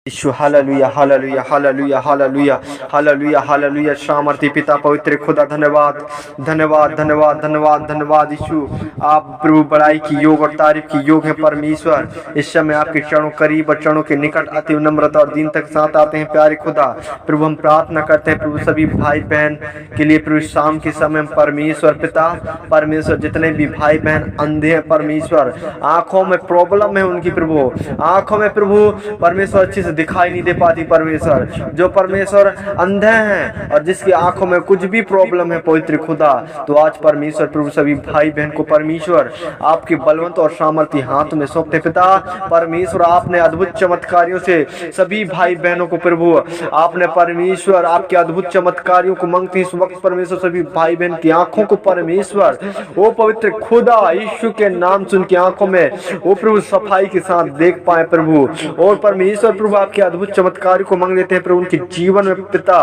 यीशु hallelujah hallelujah hallelujah hallelujah hallelujah hallelujah. सामर्थी पिता पवित्र खुदा धन्यवाद धन्यवाद धन्यवाद धन्यवाद धन्यवाद। यीशु आप प्रभु बड़ाई की योग और तारीफ की योग है परमेश्वर। इस समय आपके चरणों करीब और चरणों के निकट अति नम्रता और दीन तक साथ आते हैं प्यारे खुदा। प्रभु हम प्रार्थना करते हैं प्रभु सभी भाई बहन के लिए प्रभु शाम के समय परमेश्वर पिता परमेश्वर जितने भी भाई बहन अंधे हैं परमेश्वर, आंखों में प्रॉब्लम है उनकी प्रभु, आंखों में प्रभु परमेश्वर अच्छे से दिखाई नहीं दे पाती परमेश्वर, जो परमेश्वर अंधे हैं और जिसकी आंखों में कुछ भी प्रॉब्लम है पवित्र खुदा, तो आज परमेश्वर प्रभु सभी भाई बहन को परमेश्वर आपके बलवंत और सामर्थी हाथ में सौंपते पिता परमेश्वर। आपने अद्भुत चमत्कारियों से सभी भाई बहनों को प्रभु आपने परमेश्वर आपके अद्भुत चमत्कारियों को मांगते इस वक्त परमेश्वर सभी भाई बहन की आंखों को परमेश्वर वो पवित्र खुदा यीशु के नाम से उनकी आंखों में वो प्रभु सफाई के साथ देख पाए प्रभु। और परमेश्वर प्रभु आपके अद्भुत चमत्कार को मांग लेते हैं प्रभु उनके जीवन में पिता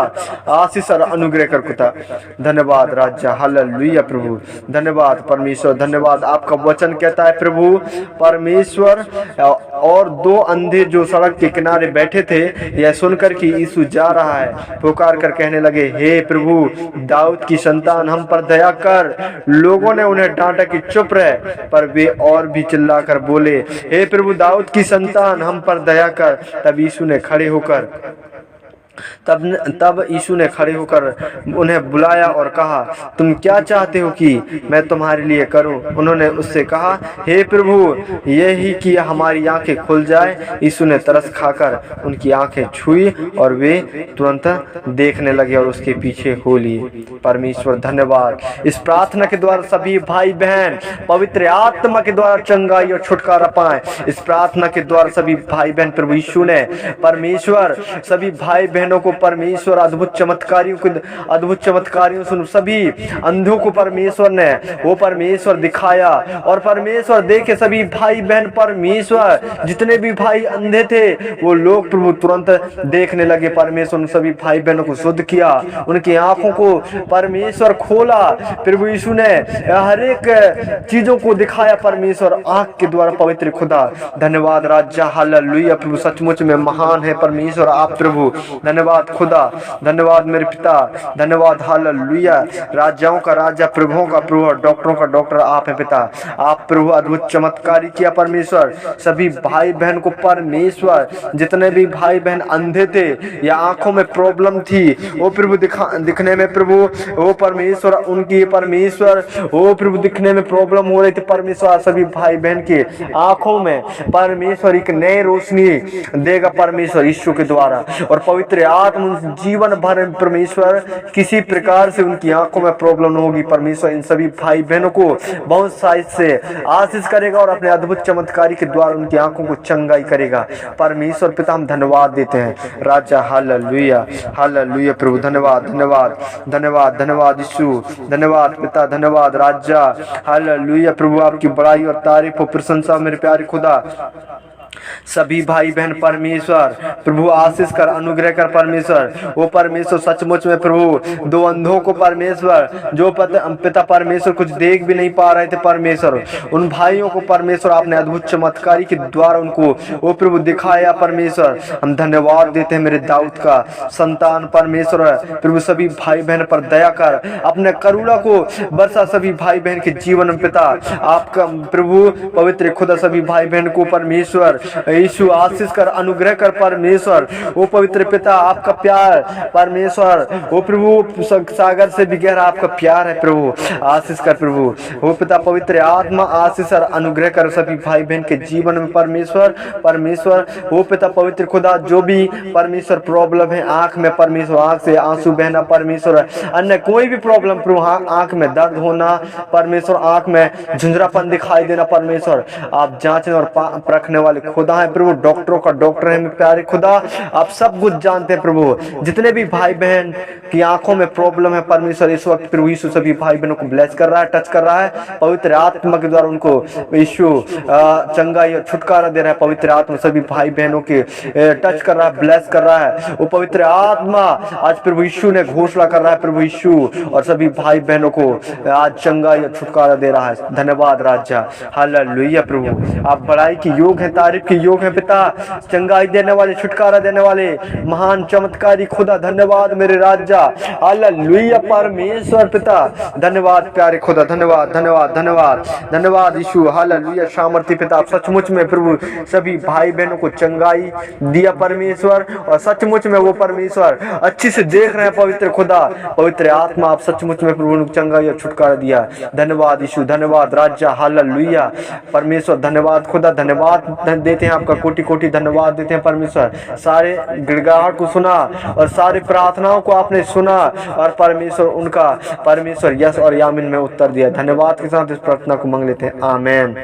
आशीष और अनुग्रह कर पिता। धन्यवाद राजा हालेलुया प्रभु, धन्यवाद परमेश्वर, धन्यवाद। आपका वचन कहता है प्रभु परमेश्वर और दो अंधे जो सड़क के किनारे बैठे थे यह सुनकर कि यीशु जा रहा है पुकार कर कहने लगे, हे प्रभु दाऊद की संतान हम पर दया कर। लोगों ने उन्हें डांटा कि चुप रहे, पर वे और भी चिल्लाकर बोले, हे प्रभु दाऊद की संतान हम पर दया कर। तब यीशु ने खड़े होकर उन्हें बुलाया और कहा, तुम क्या चाहते हो कि मैं तुम्हारे लिए करूं? उन्होंने उससे कहा, हे प्रभु यही कि हमारी आंखें खुल जाए। यीशु ने तरस खाकर उनकी आंखें छुई और वे तुरंत देखने लगे और उसके पीछे हो लिए। परमेश्वर धन्यवाद। इस प्रार्थना के द्वारा सभी भाई बहन पवित्र आत्मा के द्वारा चंगाई और छुटकारा पाए। इस प्रार्थना के द्वारा सभी भाई बहन प्रभु यीशु ने परमेश्वर सभी भाई बहनों को परमेश्वर अद्भुत चमत्कारियों सुन सभी अंधों को परमेश्वर ने वो परमेश्वर दिखाया और परमेश्वर देखे सभी भाई बहन परमेश्वर जितने भी भाई अंधे थे वो लोग प्रभु तुरंत देखने लगे। परमेश्वर सभी भाई बहनों को शुद्ध किया, उनकी आंखों को परमेश्वर खोला। प्रभु यीशु ने हर एक चीजों को दिखाया परमेश्वर आंख के द्वारा पवित्र खुदा। धन्यवाद राजा हालेलुया प्रभु, सचमुच में महान है परमेश्वर आप प्रभु। धन्यवाद खुदा, धन्यवाद मेरे पिता, धन्यवाद हालेलुया। राजाओं का राजा प्रभुओं का प्रभु और डॉक्टरों का डॉक्टर आप हैं पिता। आप प्रभु अद्भुत चमत्कारी किया परमेश्वर सभी भाई बहन को परमेश्वर जितने भी भाई बहन अंधे थे या आंखों में प्रॉब्लम थी वो प्रभु दिखने में प्रभु वो परमेश्वर उनकी परमेश्वर वो प्रभु दिखने में प्रॉब्लम हो रही थी परमेश्वर सभी भाई बहन के आंखों में परमेश्वर एक नई रोशनी देगा परमेश्वर यीशु के द्वारा। और पवित्र आत्मा जीवन भर परमेश्वर किसी प्रकार से उनकी आंखों में प्रॉब्लम होगी परमेश्वर इन सभी भाई बहनों को बहुत साइज से आशीष करेगा और अपने अद्भुत चमत्कारी के द्वारा उनकी आंखों को चंगाई करेगा परमेश्वर पिता। हम धन्यवाद देते हैं राजा हालेलुया हालेलुया प्रभु, धन्यवाद धन्यवाद धन्यवाद धन्यवाद यीशु, धन्यवाद पिता, धन्यवाद राजा हालेलुया प्रभु। आपकी बड़ाई और तारीफ और प्रशंसा मेरे प्यारे खुदा। सभी भाई बहन परमेश्वर प्रभु आशीष कर अनुग्रह कर परमेश्वर वो परमेश्वर सचमुच में प्रभु दो अंधों को परमेश्वर जो पिता परमेश्वर कुछ देख भी नहीं पा रहे थे परमेश्वर उन भाइयों को परमेश्वर आपने अद्भुत चमत्कारी के द्वारा उनको वो प्रभु दिखाया परमेश्वर। हम धन्यवाद देते हैं मेरे दाऊद का संतान परमेश्वर प्रभु सभी भाई बहन पर दया कर अपने करुणा को बरसा सभी भाई बहन के जीवन में पिता। आपका प्रभु पवित्र खुदा सभी भाई बहन को परमेश्वर यीशु आशीष कर अनुग्रह कर परमेश्वर वो पवित्र पिता। आपका प्यार परमेश्वर वो प्रभु सागर से भी गहरा आपका प्यार है प्रभु। आशीष कर प्रभु वो पिता पवित्र आत्मा आशीष और अनुग्रह कर सभी भाई बहन के जीवन में परमेश्वर परमेश्वर वो पिता पवित्र खुदा। जो भी परमेश्वर प्रॉब्लम है आंख में परमेश्वर आंख से आंसू बहना परमेश्वर अन्य कोई भी प्रॉब्लम प्रभु आंख में दर्द होना परमेश्वर आंख में झुंझरापन दिखाई देना परमेश्वर आप जांचने और परखने वाले खुदा है प्रभु, डॉक्टरों का डॉक्टर है मेरे प्यारे खुदा। आप सब कुछ जानते हैं प्रभु। जितने भी भाई बहन की आंखों में प्रॉब्लम है परमेश्वर इस वक्त प्रभु यीशु सभी भाई बहनों को ब्लेस कर रहा है टच कर रहा है पवित्र आत्मा के द्वारा उनको यीशु चंगाई और छुटकारा दे रहा है। पवित्र आत्मा सभी भाई बहनों के टच कर रहा है ब्लेस कर रहा है वो पवित्र आत्मा। आज प्रभु यीशु ने घोषणा कर रहा है प्रभु यीशु और सभी भाई बहनों को आज चंगाई और छुटकारा दे रहा है। धन्यवाद राजा हालेलुया प्रभु। आप बड़ाई की योग है तारीफ के योग हैं पिता, चंगाई देने वाले, छुटकारा देने वाले महान चमत्कारी खुदा, धन्यवाद मेरे राजा, हालेलुया परमेश्वर पिता, धन्यवाद प्यारे खुदा, धन्यवाद धन्यवाद धन्यवाद धन्यवाद यीशु, हालेलुया सामर्थी पिता। सचमुच में प्रभु सभी भाई बहनों को चंगाई दिया परमेश्वर, और सचमुच में वो परमेश्वर अच्छी से देख रहे हैं पवित्र खुदा, पवित्र आत्मा, आप सचमुच में प्रभु ने चंगाई और छुटकारा दिया। धन्यवाद यीशु, धन्यवाद राजा, हालेलुया परमेश्वर, धन्यवाद खुदा, धन्यवाद देते हैं आपका, कोटि कोटि धन्यवाद देते हैं परमेश्वर। सारे गिड़गिड़ाहट को सुना और सारी प्रार्थनाओं को आपने सुना, और परमेश्वर उनका परमेश्वर यस और यामीन में उत्तर दिया। धन्यवाद के साथ इस प्रार्थना को मांग लेते हैं, आमेन।